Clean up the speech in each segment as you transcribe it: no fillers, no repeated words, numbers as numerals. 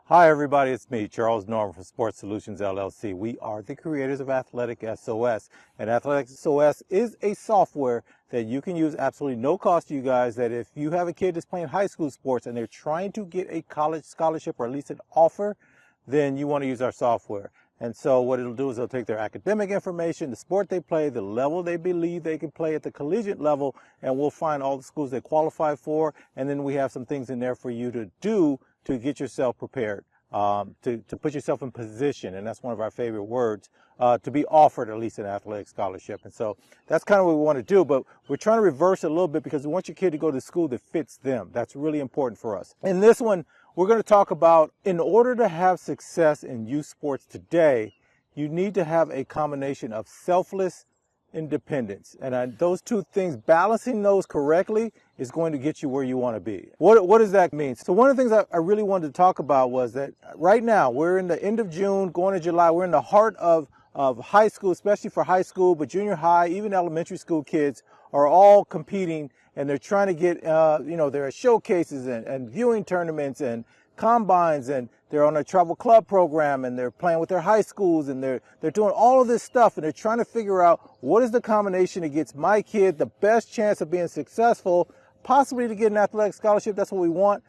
Hi everybody, it's me, Charles Norman from Sports Solutions LLC. We are the creators of AthleticSOS, and AthleticSOS is a software that you can use absolutely no cost to you guys, that if you have a kid that's playing high school sports and they're trying to get a college scholarship or at least an offer, then you want to use our software. And so what it'll do is it'll take their academic information, the sport they play, the level they believe they can play at the collegiate level, and we'll find all the schools they qualify for, and then we have some things in there for you to do to get yourself prepared, to put yourself in position, and that's one of our favorite words, to be offered at least an athletic scholarship. And so that's kind of what we want to do, but we're trying to reverse it a little bit because we want your kid to go to school that fits them. That's really important for us. In this one, we're going to talk about, in order to have success in youth sports today, you need to have a combination of selfless independence. And those two things, balancing those correctly is going to get you where you want to be. What does that mean? So one of the things I really wanted to talk about was that right now, we're in the end of June, going to July, we're in the heart of high school, especially for high school, but junior high, even elementary school kids are all competing, and they're trying to get, there are showcases and viewing tournaments and combines, and they're on a travel club program, and they're playing with their high schools, and they're doing all of this stuff, and they're trying to figure out what is the combination that gets my kid the best chance of being successful, possibly to get an athletic scholarship. That's what we want,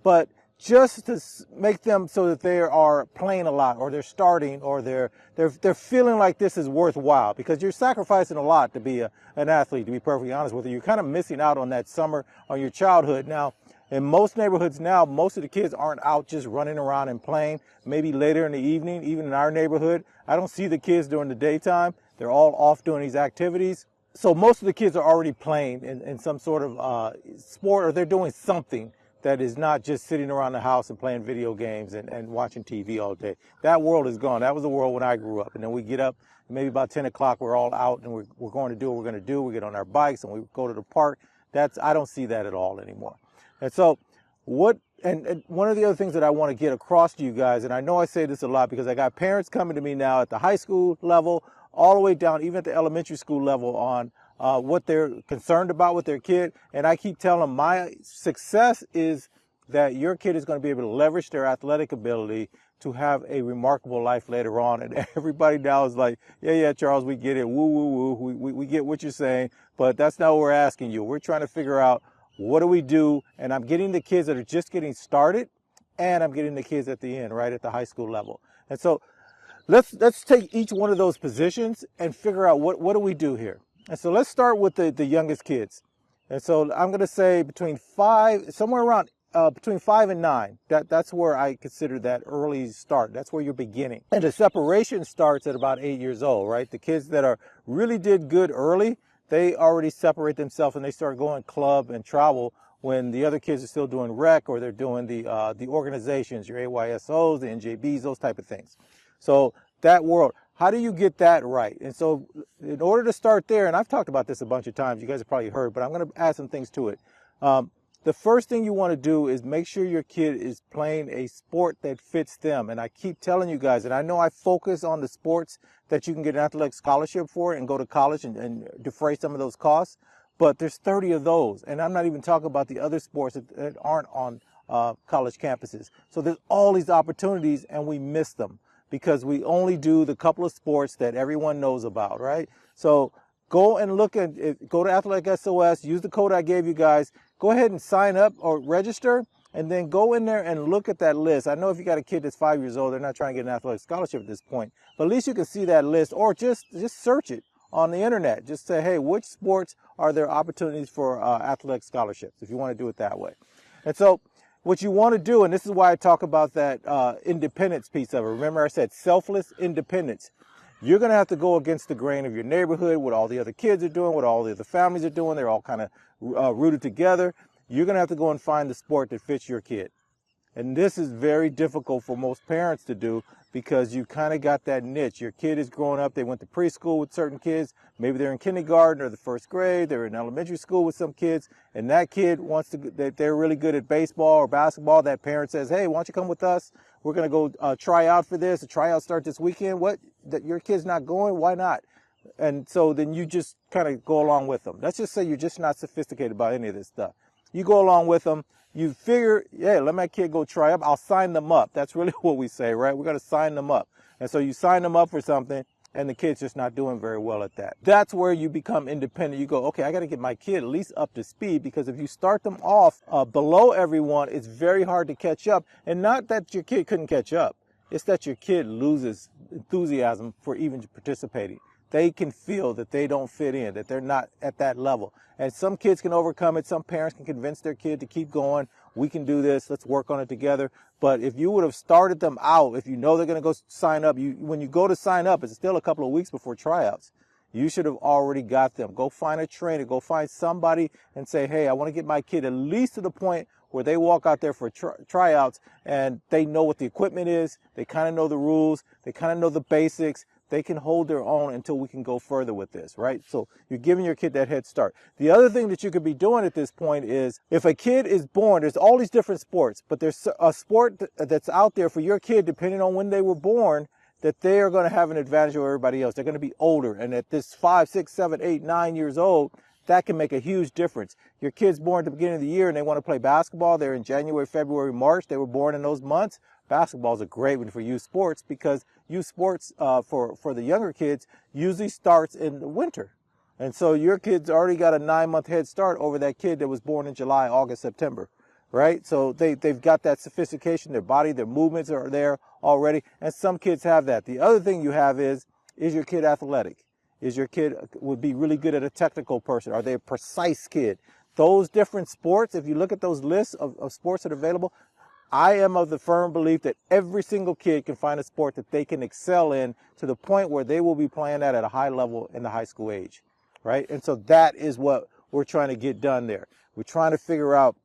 but just to make them so that they are playing a lot, or they're starting, or they're feeling like this is worthwhile, because you're sacrificing a lot to be an athlete, to be perfectly honest with you. You're kind of missing out on that summer, on your childhood. Now, in most neighborhoods now, most of the kids aren't out just running around and playing. Maybe later in the evening, even in our neighborhood, I don't see the kids during the daytime. They're all off doing these activities. So most of the kids are already playing in some sort of sport, or they're doing something that is not just sitting around the house and playing video games and watching TV all day. That world is gone. That was the world when I grew up. And then we get up, maybe about 10 o'clock, we're all out, and we're going to do what we're going to do. We get on our bikes and we go to the park. I don't see that at all anymore. And so and one of the other things that I want to get across to you guys, and I know I say this a lot because I got parents coming to me now at the high school level, all the way down, even at the elementary school level, on what they're concerned about with their kid. And I keep telling them my success is that your kid is going to be able to leverage their athletic ability to have a remarkable life later on. And everybody now is like, yeah, Charles, we get it. Woo, woo, woo. We get what you're saying, but that's not what we're asking you. We're trying to figure out, what do we do? And I'm getting the kids that are just getting started, and I'm getting the kids at the end, right at the high school level. And so let's take each one of those positions and figure out what do we do here. And so let's start with the youngest kids. And so I'm going to say somewhere around between 5 and 9. That's where I consider that early start. That's where you're beginning. And the separation starts at about 8 years old, right? The kids that really did good early, they already separate themselves and they start going club and travel when the other kids are still doing rec, or they're doing the organizations, your AYSOs, the NJBs, those type of things. So that world, how do you get that right? And so in order to start there, and I've talked about this a bunch of times, you guys have probably heard, but I'm going to add some things to it. The first thing you want to do is make sure your kid is playing a sport that fits them. And I keep telling you guys, and I know I focus on the sports that you can get an athletic scholarship for and go to college and defray some of those costs, but there's 30 of those. And I'm not even talking about the other sports that aren't on college campuses. So there's all these opportunities, and we miss them because we only do the couple of sports that everyone knows about, right? So go and go to AthleticSOS, use the code I gave you guys. Go ahead and sign up or register, and then go in there and look at that list. I know if you got a kid that's 5 years old, they're not trying to get an athletic scholarship at this point, but at least you can see that list, or just search it on the internet. Just say, hey, which sports are there opportunities for athletic scholarships, if you want to do it that way. And so what you want to do, and this is why I talk about that independence piece of it. Remember I said selfless independence. You're going to have to go against the grain of your neighborhood, what all the other kids are doing, what all the other families are doing. They're all kind of rooted together. You're going to have to go and find the sport that fits your kid. And this is very difficult for most parents to do because you kind of got that niche. Your kid is growing up. They went to preschool with certain kids. Maybe they're in kindergarten or the first grade. They're in elementary school with some kids. And that kid they're really good at baseball or basketball. That parent says, hey, why don't you come with us? We're going to go try out for this. The tryout start this weekend. Your kid's not going? Why not? And so then you just kind of go along with them. Let's just say you're just not sophisticated about any of this stuff. You go along with them. You figure, yeah, let my kid go try up. I'll sign them up. That's really what we say, right? We're going to sign them up. And so you sign them up for something, and the kid's just not doing very well at that. That's where you become independent. You go, okay, I got to get my kid at least up to speed, because if you start them off below everyone, it's very hard to catch up. And not that your kid couldn't catch up. It's that your kid loses enthusiasm for even participating. They can feel that they don't fit in, that they're not at that level. And some kids can overcome it. Some parents can convince their kid to keep going. We can do this. Let's work on it together. But if you would have started them out, if you know they're going to go sign up, when you go to sign up, it's still a couple of weeks before tryouts. You should have already got them. Go find a trainer. Go find somebody and say, hey, I want to get my kid at least to the point where they walk out there for tryouts and they know what the equipment is. They kind of know the rules. They kind of know the basics. They can hold their own until we can go further with this, right? So you're giving your kid that head start. The other thing that you could be doing at this point is, if a kid is born, there's all these different sports, but there's a sport that's out there for your kid, depending on when they were born, that they are going to have an advantage over everybody else. They're going to be older. And at this 5, 6, 7, 8, 9 years old, that can make a huge difference. Your kid's born at the beginning of the year and they want to play basketball. They're in January, February, March. They were born in those months. Basketball is a great one for youth sports, because youth sports for the younger kids usually starts in the winter. And so your kid's already got a 9-month head start over that kid that was born in July, August, September, right? So they've got that sophistication. Their body, their movements are there already. And some kids have that. The other thing you have is your kid athletic? Is your kid would be really good at a technical person? Are they a precise kid? Those different sports, if you look at those lists of sports that are available, I am of the firm belief that every single kid can find a sport that they can excel in, to the point where they will be playing that at a high level in the high school age, right? And so that is what we're trying to get done there. We're trying to figure out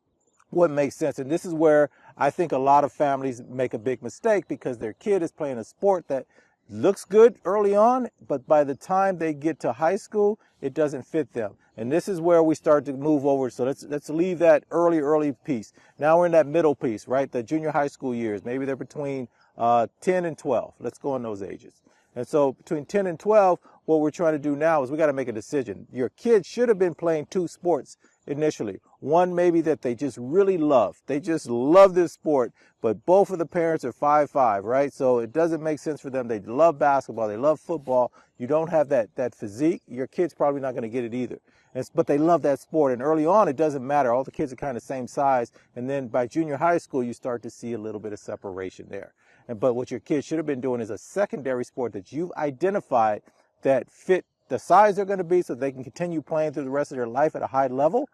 what makes sense. And this is where I think a lot of families make a big mistake, because their kid is playing a sport that looks good early on, but by the time they get to high school, it doesn't fit them. And this is where we start to move over. So let's leave that early piece. Now we're in that middle piece, right? The junior high school years. Maybe they're between 10 and 12. Let's go in those ages. And so between 10 and 12, what we're trying to do now is we got to make a decision. Your kid should have been playing 2 sports initially. One maybe that they just really love. They just love this sport, but both of the parents are 5'5", right? So it doesn't make sense for them. They love basketball. They love football. You don't have that physique. Your kid's probably not going to get it either. But they love that sport. And early on, it doesn't matter. All the kids are kind of the same size. And then by junior high school, you start to see a little bit of separation there. But what your kid should have been doing is a secondary sport that you've identified that fit the size they're going to be, so they can continue playing through the rest of their life at a high level,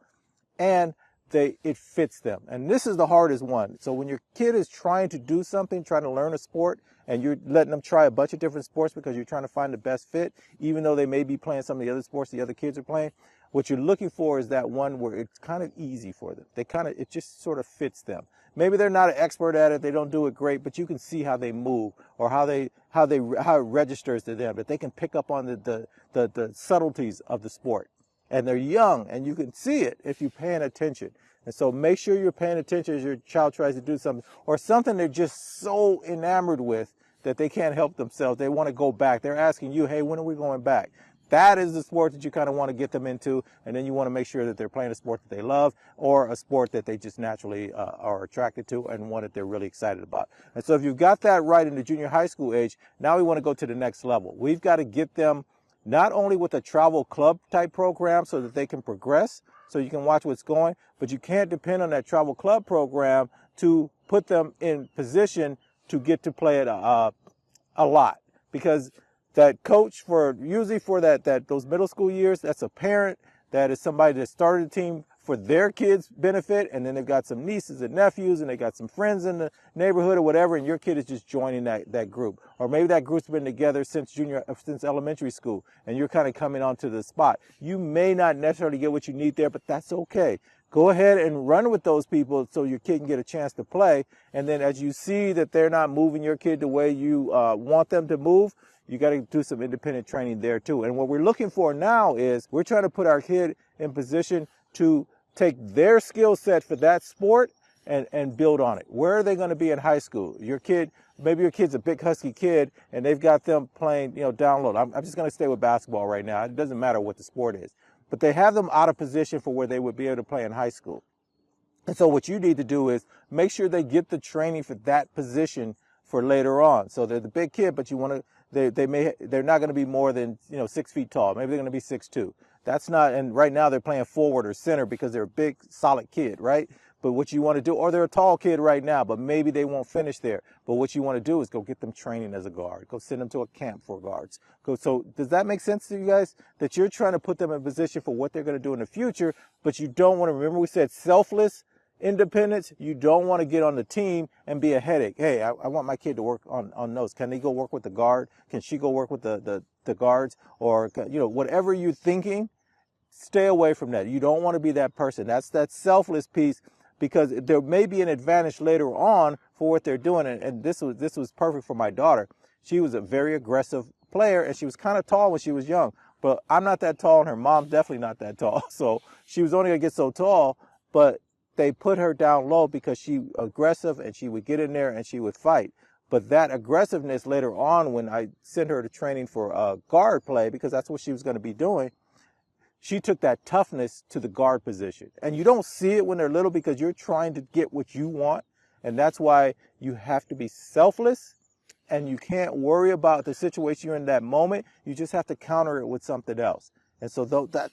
and it fits them. And this is the hardest one. So when your kid is trying to do something, trying to learn a sport, and you're letting them try a bunch of different sports because you're trying to find the best fit, even though they may be playing some of the other sports the other kids are playing, what you're looking for is that one where it's kind of easy for them. It just sort of fits them. Maybe they're not an expert at it, they don't do it great, but you can see how they move, or how it registers to them, that they can pick up on the subtleties of the sport. And they're young, and you can see it if you're paying attention. And so make sure you're paying attention as your child tries to do something, or something they're just so enamored with that they can't help themselves. They want to go back. They're asking you, hey, when are we going back? That is the sport that you kind of want to get them into, and then you want to make sure that they're playing a sport that they love, or a sport that they just naturally are attracted to, and one that they're really excited about. And so if you've got that right in the junior high school age, now we want to go to the next level. We've got to get them not only with a travel club type program so that they can progress, so you can watch what's going, but you can't depend on that travel club program to put them in position to get to play it a lot, because that coach usually for those middle school years, that's a parent, that is somebody that started a team for their kids' benefit, and then they've got some nieces and nephews, and they got some friends in the neighborhood or whatever, and your kid is just joining that group. Or maybe that group's been together since elementary school, and you're kind of coming onto the spot. You may not necessarily get what you need there, but that's okay. Go ahead and run with those people so your kid can get a chance to play. And then as you see that they're not moving your kid the way you want them to move, you got to do some independent training there too. And what we're looking for now is we're trying to put our kid in position to take their skill set for that sport and build on it. Where are they going to be in high school? Maybe your kid's a big husky kid and they've got them playing, down low. I'm just going to stay with basketball right now. It doesn't matter what the sport is. But they have them out of position for where they would be able to play in high school. And so what you need to do is make sure they get the training for that position for later on. So they're the big kid, but you want to, they're not going to be more than, 6 feet tall. Maybe they're going to be 6'2". That's not, and right now they're playing forward or center because they're a big, solid kid, right? But what you want to do, or they're a tall kid right now, but maybe they won't finish there. But what you want to do is go get them training as a guard. Go send them to a camp for guards. So does that make sense to you guys? That you're trying to put them in position for what they're going to do in the future, but you don't want to, remember we said selfless independence. You don't want to get on the team and be a headache. Hey, I want my kid to work on those. Can they go work with the guard? Can she go work with the guards? Or, whatever you're thinking, stay away from that. You don't want to be that person. That's that selfless piece, because there may be an advantage later on for what they're doing. And this was perfect for my daughter. She was a very aggressive player, and she was kind of tall when she was young. But I'm not that tall, and her mom's definitely not that tall. So she was only going to get so tall, but they put her down low because she was aggressive, and she would get in there and she would fight. But that aggressiveness later on, when I sent her to training for guard play, because that's what she was going to be doing, she took that toughness to the guard position. And you don't see it when they're little because you're trying to get what you want. And that's why you have to be selfless, and you can't worry about the situation you're in that moment. You just have to counter it with something else. And so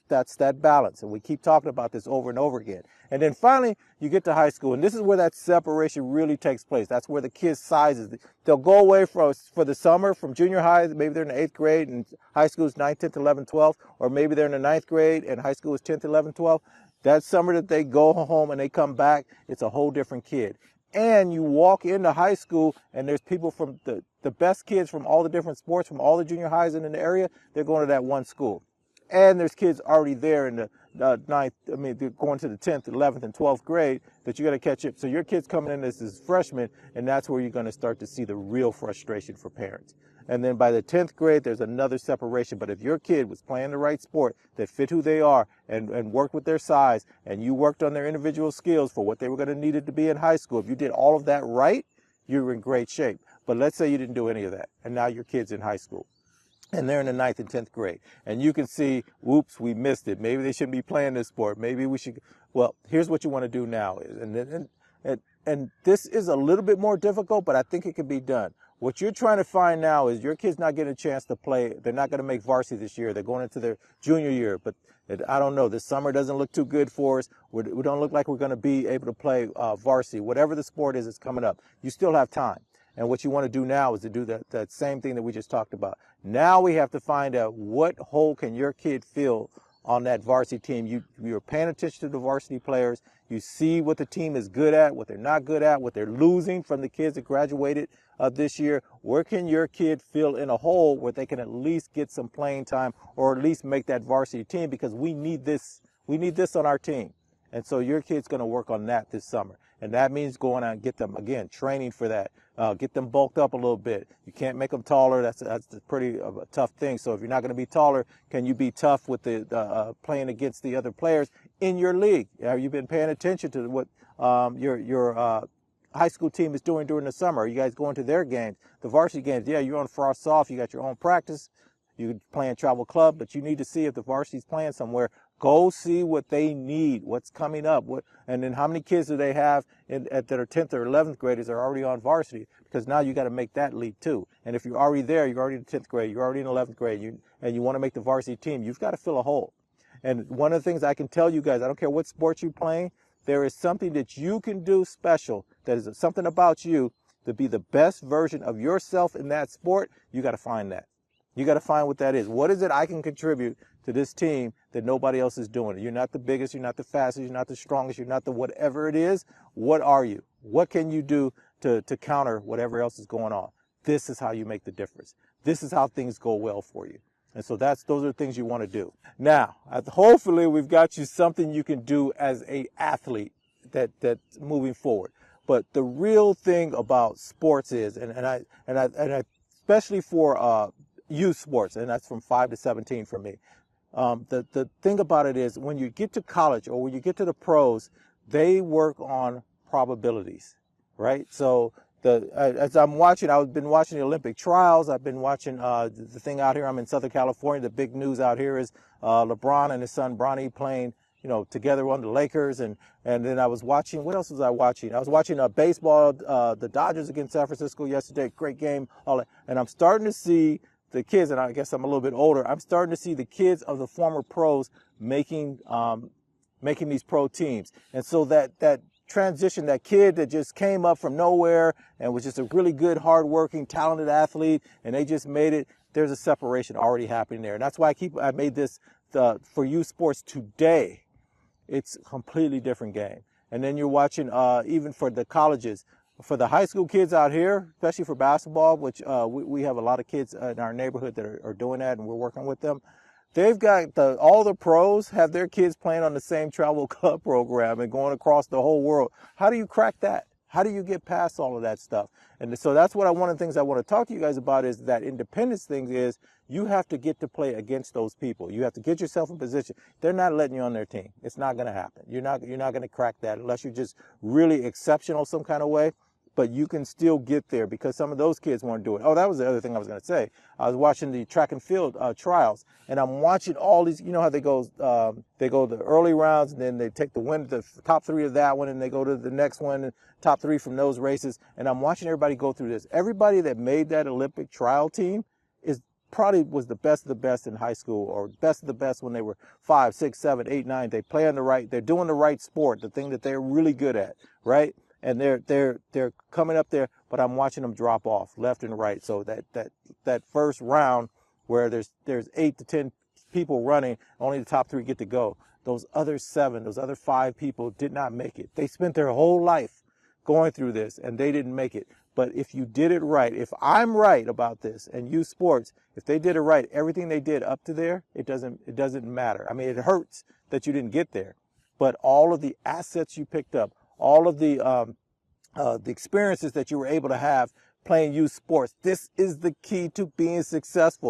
that's that balance. And we keep talking about this over and over again. And then finally, you get to high school. And this is where that separation really takes place. That's where the kids' sizes, they'll go away for the summer from junior high. Maybe they're in the 8th grade and high school is 9th, 10th, 11th, 12th. Or maybe they're in the 9th grade and high school is 10th, 11th, 12th. That summer that they go home and they come back, it's a whole different kid. And you walk into high school and there's people from the best kids from all the different sports, from all the junior highs in the area. They're going to that one school. And there's kids already there in the 9th, they're going to the 10th, 11th, and 12th grade that you got to catch up. So your kid's coming in as freshmen, and that's where you're going to start to see the real frustration for parents. And then by the 10th grade, there's another separation. But if your kid was playing the right sport that fit who they are and worked with their size, and you worked on their individual skills for what they were going to need it to be in high school, if you did all of that right, you were in great shape. But let's say you didn't do any of that, and now your kid's in high school. And they're in the 9th and 10th grade. And you can see, whoops, we missed it. Maybe they shouldn't be playing this sport. Maybe we should. Well, here's what you want to do now. And this is a little bit more difficult, but I think it can be done. What you're trying to find now is your kid's not getting a chance to play. They're not going to make varsity this year. They're going into their junior year. But I don't know. This summer doesn't look too good for us. We don't look like we're going to be able to play varsity. Whatever the sport is that's coming up, you still have time. And what you want to do now is to do that same thing that we just talked about. Now we have to find out what hole can your kid fill on that varsity team. You're paying attention to the varsity players. You see what the team is good at, what they're not good at, what they're losing from the kids that graduated this year. Where can your kid fill in a hole where they can at least get some playing time, or at least make that varsity team, because we need this. We need this on our team. And so your kid's going to work on that this summer. And that means going out and get them, again, training for that. Get them bulked up a little bit. You can't make them taller. That's pretty a tough thing. So if you're not going to be taller, can you be tough with the playing against the other players in your league? Have you been paying attention to what your high school team is doing during the summer? Are you guys going to their games, the varsity games? Yeah, you're on frost off. You got your own practice. You're playing travel club, but you need to see if the varsity's playing somewhere. Go see what they need, what's coming up, and then how many kids do they have that are 10th or 11th graders are already on varsity, because now you got to make that leap too. And if you're already there, you're already in 10th grade, you're already in 11th grade, and you want to make the varsity team, you've got to fill a hole. And one of the things I can tell you guys, I don't care what sport you're playing, there is something that you can do special, that is something about you to be the best version of yourself in that sport. You got to find that. You got to find what that is. What is it I can contribute to this team that nobody else is doing? You're not the biggest, you're not the fastest, you're not the strongest, you're not the whatever it is. What are you? What can you do to counter whatever else is going on? This is how you make the difference. This is how things go well for you. And so those are the things you want to do. Now, hopefully we've got you something you can do as an athlete that's moving forward. But the real thing about sports is, and I especially for youth sports, and that's from 5 to 17 for me. The thing about it is, when you get to college or when you get to the pros, they work on probabilities, right? So as I've been watching the Olympic trials. I've been watching the thing out here. I'm in Southern California. The big news out here is LeBron and his son Bronny playing, together on the Lakers, and then I was watching, what else was I watching? I was watching baseball, the Dodgers against San Francisco yesterday, great game, all that. And I'm starting to see the kids, and I guess I'm a little bit older, I'm starting to see the kids of the former pros making these pro teams. And so that transition, that kid that just came up from nowhere and was just a really good, hardworking, talented athlete, and they just made it, there's a separation already happening there. And that's why I made this for youth sports today. It's a completely different game. And then you're watching, even for the colleges, for the high school kids out here, especially for basketball, which we have a lot of kids in our neighborhood that are doing that, and we're working with them. They've got all the pros have their kids playing on the same travel club program and going across the whole world. How do you crack that? How do you get past all of that stuff? And so that's one of the things I want to talk to you guys about, is that independence thing is you have to get to play against those people. You have to get yourself in position. They're not letting you on their team. It's not going to happen. You're not going to crack that unless you're just really exceptional some kind of way. But you can still get there because some of those kids weren't doing it. Oh, that was the other thing I was going to say. I was watching the track and field trials, and I'm watching all these. You know how they go the early rounds, and then they take the top three of that one, and they go to the next one, and top three from those races. And I'm watching everybody go through this. Everybody that made that Olympic trial team probably was the best of the best in high school, or best of the best when they were 5, 6, 7, 8, 9. They're doing the right sport, the thing that they're really good at, right? And they're coming up there, but I'm watching them drop off left and right. So that first round where there's 8 to 10 people running, only the top 3 get to go. Those other 5 people did not make it. They spent their whole life going through this, and they didn't make it. But if you did it right, if I'm right about this, and youth sports, if they did it right, everything they did up to there, it doesn't matter. I mean, it hurts that you didn't get there, but all of the assets you picked up, all of the experiences that you were able to have playing youth sports, this is the key to being successful.